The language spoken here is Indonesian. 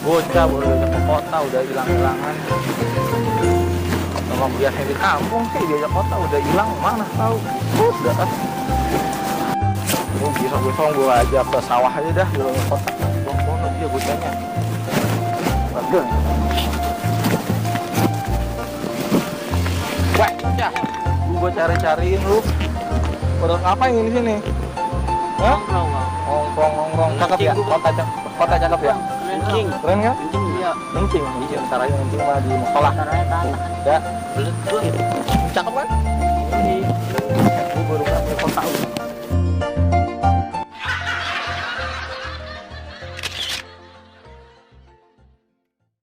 bocah baru diajak ke kota udah hilang-hilangan. Memang biasanya di kampung sih diajak kota udah hilang mana tahu. Udah kan. Lu besok-besok gue ajak ke sawah aja dah di luar kota. Bono dia bocahnya. Bagus. Wah, ya. Gue cari-cariin lu. Pada ngapain di sini? Hah? Nongkrong. Cakep ya? Kota cakep ya? Kencing. Keren kan? Kencing iya. Kencing. Iya, ntar aja kencing mah di musola. Ya. Betul. Cakep kan? Ini. Gue baru ngambil kota.